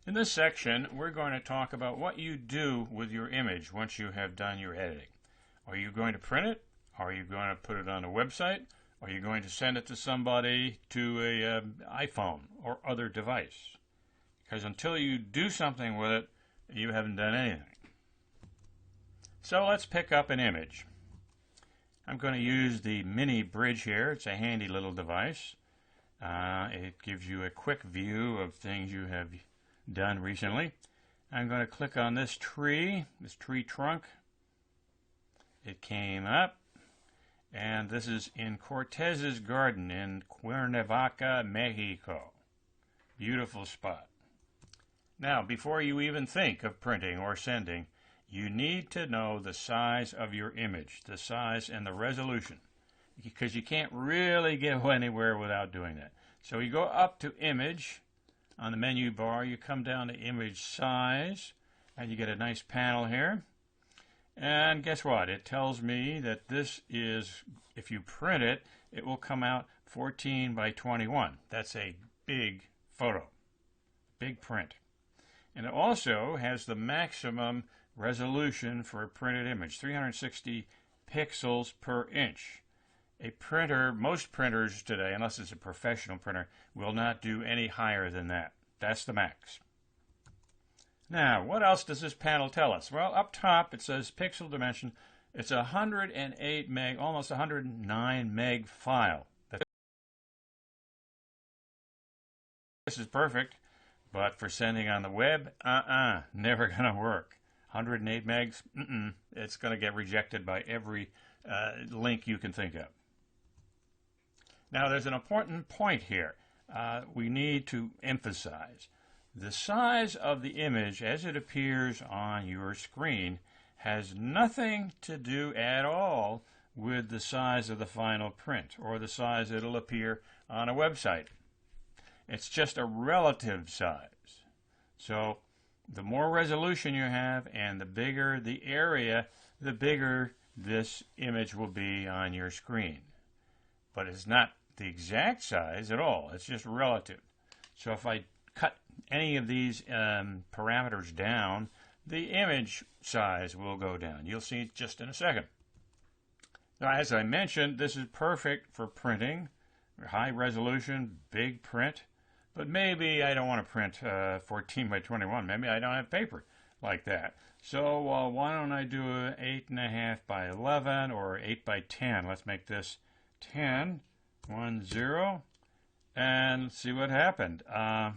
In this section, we're going to talk about what you do with your image once you have done your editing. Are you going to print it? Are you going to put it on a website? Are you going to send it to somebody to an iPhone or other device? Because until you do something with it, you haven't done anything. So let's pick up an image. I'm going to use the mini bridge here. It's a handy little device. It gives you a quick view of things you have done recently. I'm going to click on this tree trunk. It came up, and this is in Cortez's garden in Cuernavaca, Mexico. Beautiful spot. Now, before you even think of printing or sending, you need to know the size of your image, the size and the resolution, because you can't really go anywhere without doing that. So you go up to Image. On the menu bar, you come down to Image Size, and you get a nice panel here. And guess what? It tells me that this is, if you print it, it will come out 14 by 21. That's a big photo, big print. And it also has the maximum resolution for a printed image, 360 pixels per inch. A printer, most printers today, unless it's a professional printer, will not do any higher than that. That's the max. Now, what else does this panel tell us? Well, up top it says pixel dimension. It's a 108 meg, almost 109 meg file. This is perfect, but for sending on the web, never going to work. 108 megs, it's going to get rejected by every link you can think of. Now, there's an important point here we need to emphasize. The size of the image as it appears on your screen has nothing to do at all with the size of the final print or the size it'll appear on a website. It's just a relative size. So the more resolution you have and the bigger the area, the bigger this image will be on your screen. But it's not the exact size at all. It's just relative. So if I cut any of these parameters down, the image size will go down. You'll see just in a second. Now, as I mentioned, this is perfect for printing, high resolution, big print. But maybe I don't want to print 14 by 21. Maybe I don't have paper like that. So why don't I do an 8.5 by 11 or 8 by 10? Let's make this 10. 1, 0, and see what happened. The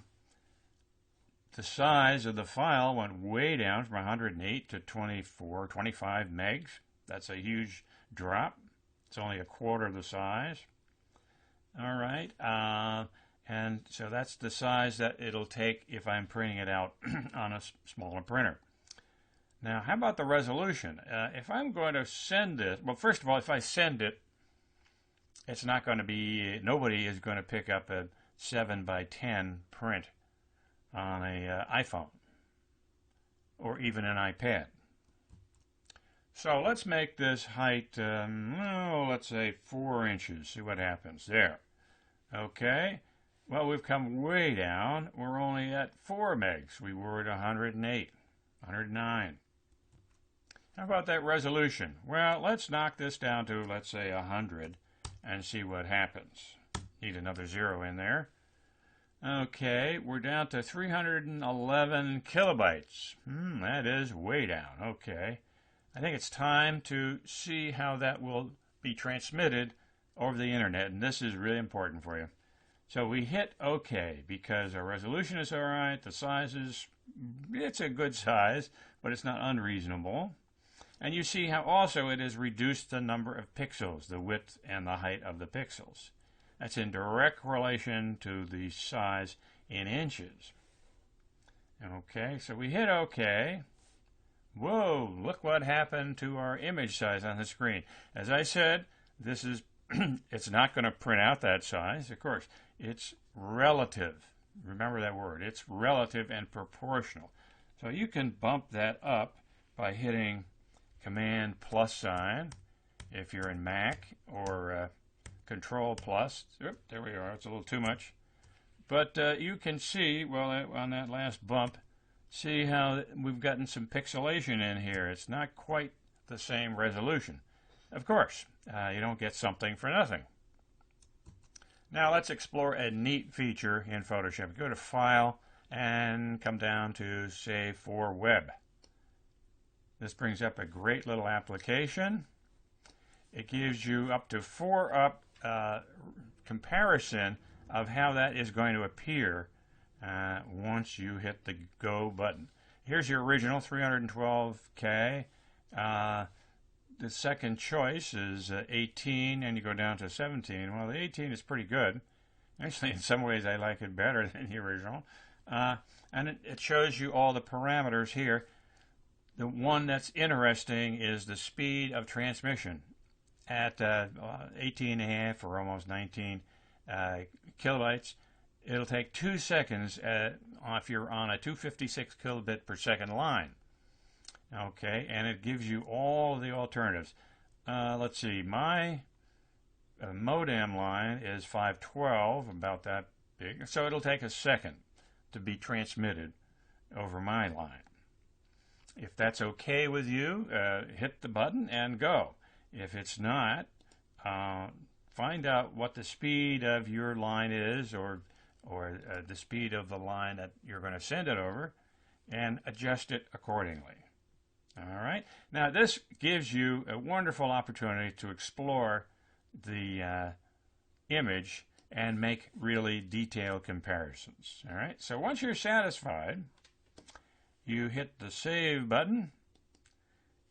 size of the file went way down from 108 to 24, 25 megs. That's a huge drop. It's only a quarter of the size. All right, and so that's the size that it'll take if I'm printing it out on a smaller printer. Now, how about the resolution? If I'm going to send it, well, first of all, if I send it, it's not going to be, nobody is going to pick up a 7 by 10 print on an iPhone or even an iPad. So let's make this height, let's say 4 inches, see what happens there. Okay, well, we've come way down. We're only at 4 megs. We were at 108, 109. How about that resolution? Well, let's knock this down to, let's say, 100. And see what happens. Need another 0 in there. Okay, we're down to 311 kilobytes. That is way down. Okay. I think it's time to see how that will be transmitted over the internet, and this is really important for you. So we hit OK because our resolution is all right. The size is, it's a good size, but it's not unreasonable. And you see how also it has reduced the number of pixels, the width and the height of the pixels. That's in direct relation to the size in inches. Okay, so we hit OK. Whoa, look what happened to our image size on the screen. As I said, this is it's not going to print out that size, of course. It's relative. Remember that word. It's relative and proportional. So you can bump that up by hitting Command +sign if you're in Mac, or Control plus. Oop, there we are. It's a little too much. But you can see, well, on that last bump, see how we've gotten some pixelation in here. It's not quite the same resolution. Of course, you don't get something for nothing. Now let's explore a neat feature in Photoshop. Go to File and come down to Save for Web. This brings up a great little application. It gives you up to 4-up comparison of how that is going to appear once you hit the Go button. Here's your original 312K. The second choice is 18, and you go down to 17. Well, the 18 is pretty good. Actually, in some ways, I like it better than the original. And it shows you all the parameters here. The one that's interesting is the speed of transmission. At 18.5 or almost 19 kilobytes, it'll take 2 seconds if you're on a 256 kilobit per second line. Okay, and it gives you all the alternatives. Let's see, my modem line is 512, about that big, so it'll take a second to be transmitted over my line. If that's okay with you, hit the button and go. If it's not, find out what the speed of your line is, or the speed of the line that you're going to send it over, and adjust it accordingly. All right. Now this gives you a wonderful opportunity to explore the image and make really detailed comparisons. All right. So once you're satisfied, you hit the Save button,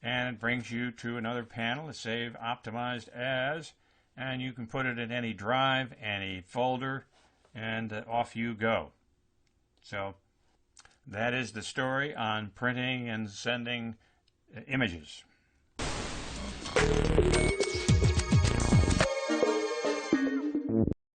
and it brings you to another panel, the Save Optimized As, and you can put it in any drive, any folder, and off you go. So that is the story on printing and sending images.